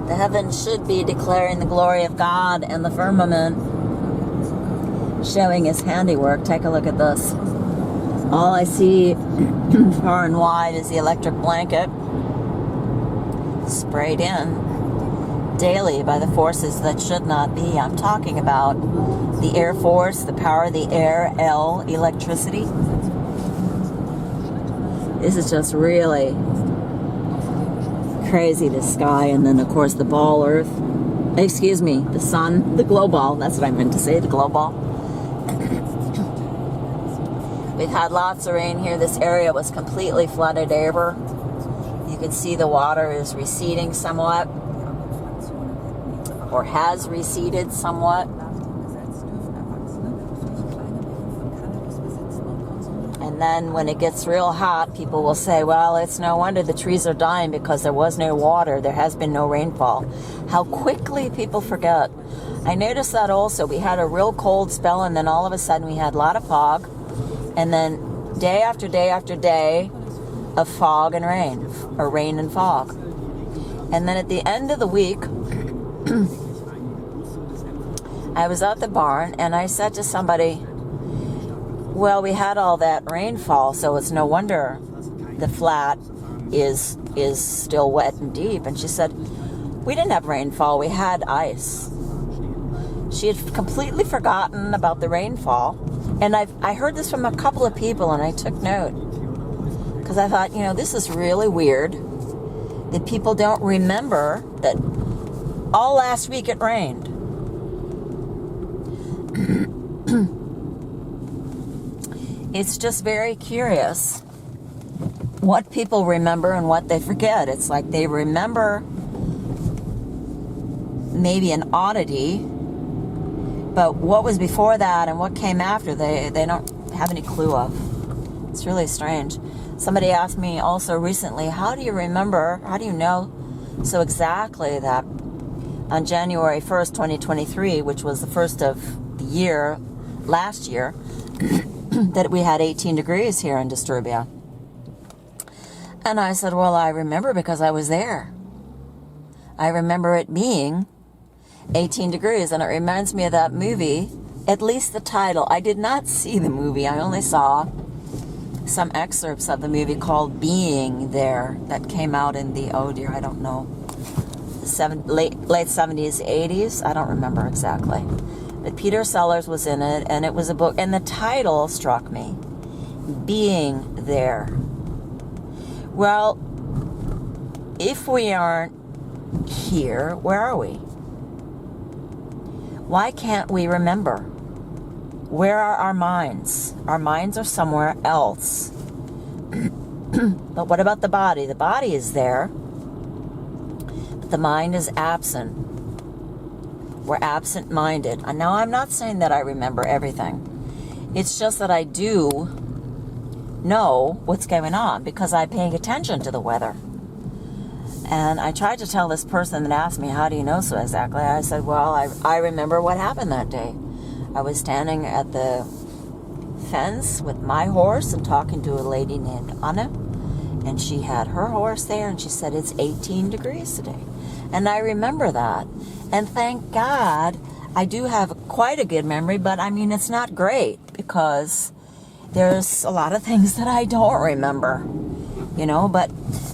The heavens should be declaring the glory of God, and the firmament showing his handiwork. Take a look at this. All I see far and wide is the electric blanket sprayed in daily by the forces that should not be. I'm talking about the Air Force, the power of the air, electricity. This is just really crazy, the sky, and then of course the ball Earth, the sun, the glow ball, that's what I meant to say, the glow ball. We've had lots of rain here. This area was completely flooded over. You can see the water is receding somewhat, or has receded somewhat. And then when it gets real hot, people will say, well, it's no wonder the trees are dying because there was no water. There has been no rainfall. How quickly people forget. I noticed that also. We had a real cold spell, and then all of a sudden we had a lot of fog. And then day after day after day of fog and rain, or rain and fog. And then at the end of the week, I was at the barn, and I said to somebody, well, we had all that rainfall, so it's no wonder the flat is still wet and deep. And she said, we didn't have rainfall, we had ice. She had completely forgotten about the rainfall. And I heard this from a couple of people, and I took note. Because I thought, this is really weird that people don't remember that all last week it rained. It's just very curious what people remember and what they forget. It's like they remember maybe an oddity, but what was before that and what came after, they don't have any clue of. It's really strange. Somebody asked me also recently, how do you know so exactly that on January 1st, 2023, which was the first of the year, last year, that we had 18 degrees here in Disturbia? And I said, well, I remember because I was there. I remember it being 18 degrees, and it reminds me of that movie, at least the title. I did not see the movie. I only saw some excerpts of the movie called Being There that came out in the, I don't know, late 70s, 80s. I don't remember exactly. But Peter Sellers was in it, and it was a book, and the title struck me. Being There. Well, if we aren't here, where are we? Why can't we remember? Where are our minds? Our minds are somewhere else. But what about the body? The body is there, but the mind is absent. We're absent-minded. And now I'm not saying that I remember everything. It's just that I do know what's going on because I'm paying attention to the weather. And I tried to tell this person that asked me, how do you know so exactly? I said, well, I remember what happened that day. I was standing at the fence with my horse and talking to a lady named Anna. And she had her horse there, and she said, it's 18 degrees today. And I remember that. And thank God, I do have quite a good memory, but I mean, it's not great because there's a lot of things that I don't remember, but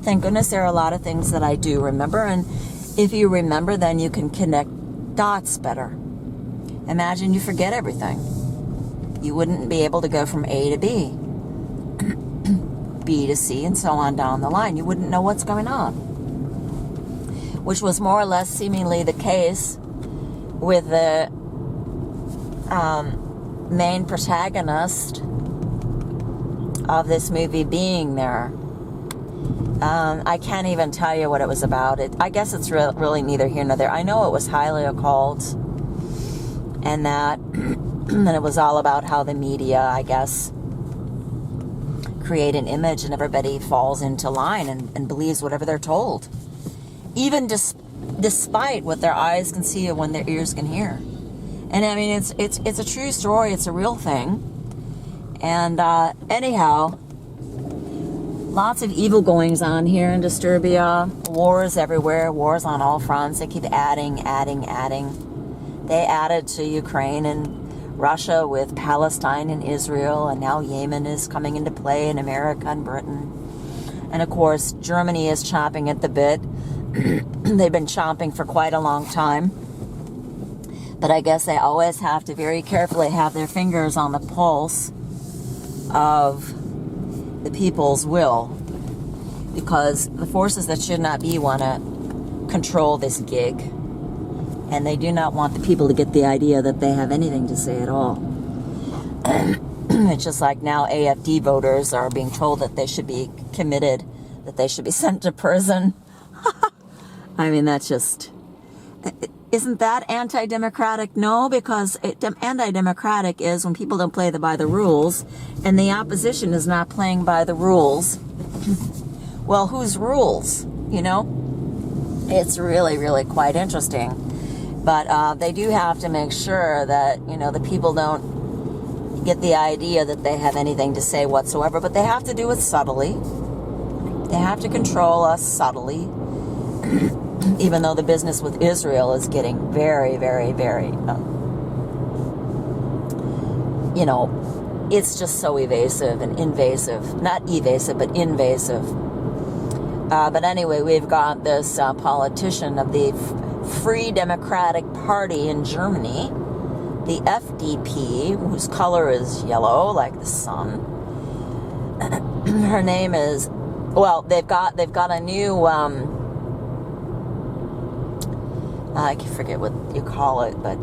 thank goodness there are a lot of things that I do remember. And if you remember, then you can connect dots better. Imagine you forget everything. You wouldn't be able to go from A to B, B to C, and so on down the line. You wouldn't know what's going on. Which was more or less seemingly the case with the main protagonist of this movie Being There. I can't even tell you what it was about. I guess it's really neither here nor there. I know it was highly occult, and that and it was all about how the media, I guess, create an image and everybody falls into line and believes whatever they're told, even despite what their eyes can see and when their ears can hear. And I mean, it's a true story. It's a real thing. And anyhow, Lots of evil goings on here in Disturbia. Wars everywhere. Wars on all fronts. They keep adding. They added to Ukraine and Russia with Palestine and Israel, and now Yemen is coming into play in America and Britain. And of course, Germany is chomping at the bit. They've been chomping for quite a long time. But I guess they always have to very carefully have their fingers on the pulse of the people's will, because the forces that should not be want to control this gig, and they do not want the people to get the idea that they have anything to say at all. It's just like now AFD voters are being told that they should be committed, that they should be sent to prison. I mean, that's just... Isn't that anti-democratic? No, because anti-democratic is when people don't play by the rules, and the opposition is not playing by the rules. Well, whose rules? You know? It's really, really quite interesting. But they do have to make sure that, you know, the people don't get the idea that they have anything to say whatsoever, but they have to do it subtly. They have to control us subtly. Even though the business with Israel is getting very, very, very, you know, it's just so evasive and invasive. Not evasive, but invasive. But anyway, we've got this politician of the Free Democratic Party in Germany, the FDP, whose color is yellow like the sun. Her name is, well, they've got a new... I forget what you call it, but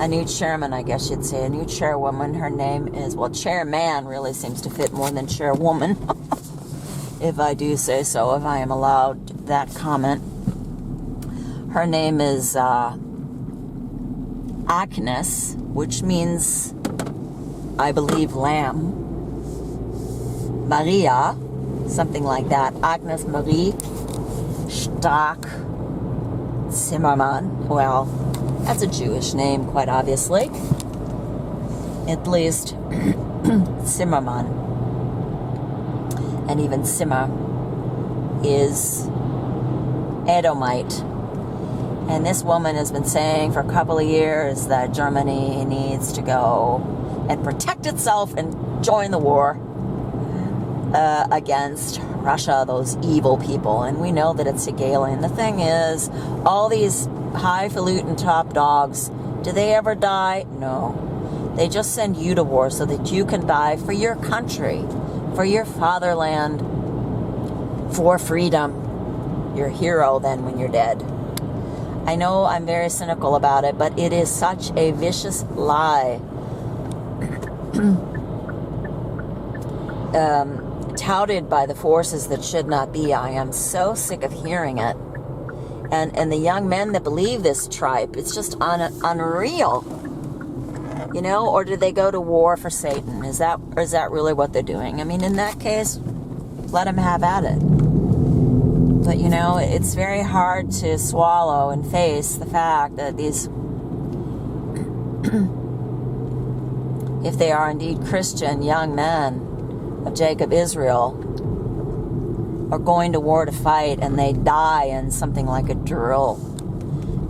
a new chairman, I guess you'd say, a new chairwoman. Her name is, well, chairman really seems to fit more than chairwoman, if I do say so, if I am allowed that comment. Her name is Agnes, which means, I believe, lamb. Maria, something like that. Agnes Marie Stark Zimmermann. Well, that's a Jewish name, quite obviously. At least Zimmermann, and even Zimmer, is Edomite. And this woman has been saying for a couple of years that Germany needs to go and protect itself and join the war against Russia, those evil people. And we know that it's Hegelian. The thing is, all these highfalutin top dogs, do they ever die? No. They just send you to war so that you can die for your country, for your fatherland, for freedom. You're a hero then when you're dead. I know I'm very cynical about it, but it is such a vicious lie. Touted by the forces that should not be. I am so sick of hearing it. And the young men that believe this tripe, it's just unreal. You know, or do they go to war for Satan? Is that really what they're doing? I mean, in that case, let them have at it. But, you know, it's very hard to swallow and face the fact that these, if they are indeed Christian young men of Jacob Israel, are going to war to fight, and they die in something like a drill.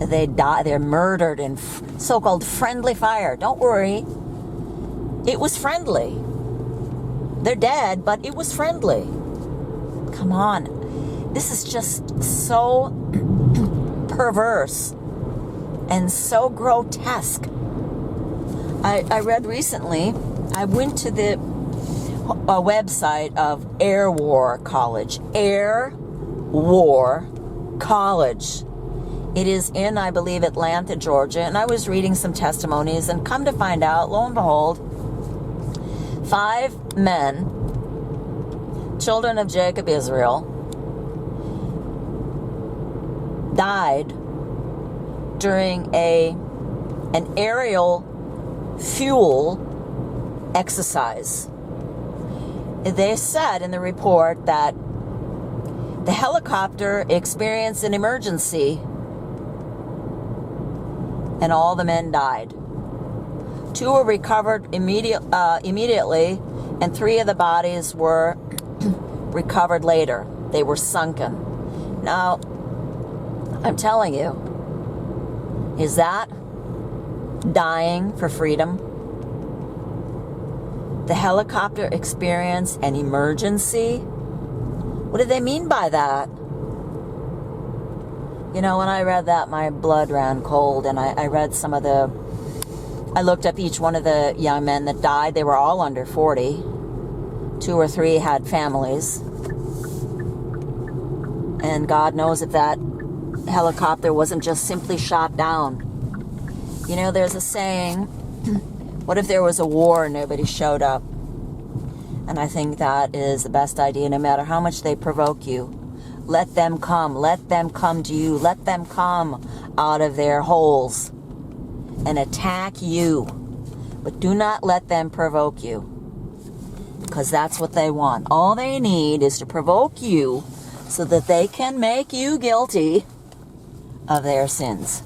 They die, they're murdered in so-called friendly fire. Don't worry. It was friendly. They're dead, but it was friendly. Come on. This is just so perverse and so grotesque. I read recently, I went to the website of Air War College. Air War College. It is in, I believe, Atlanta, Georgia. And I was reading some testimonies, and come to find out, lo and behold, 5 men, children of Jacob Israel, died during an aerial fuel exercise. They said in the report that the helicopter experienced an emergency and all the men died. 2 were recovered immediately, and 3 of the bodies were recovered later. They were sunken. Now, I'm telling you, is that dying for freedom? The helicopter experience an emergency? What do they mean by that? You know, when I read that, my blood ran cold, and I read I looked up each one of the young men that died. They were all under 40. 2 or 3 had families. And God knows if that helicopter wasn't just simply shot down. You know, there's a saying, what if there was a war and nobody showed up? And I think that is the best idea, no matter how much they provoke you. Let them come. Let them come to you. Let them come out of their holes and attack you. But do not let them provoke you, because that's what they want. All they need is to provoke you so that they can make you guilty of their sins.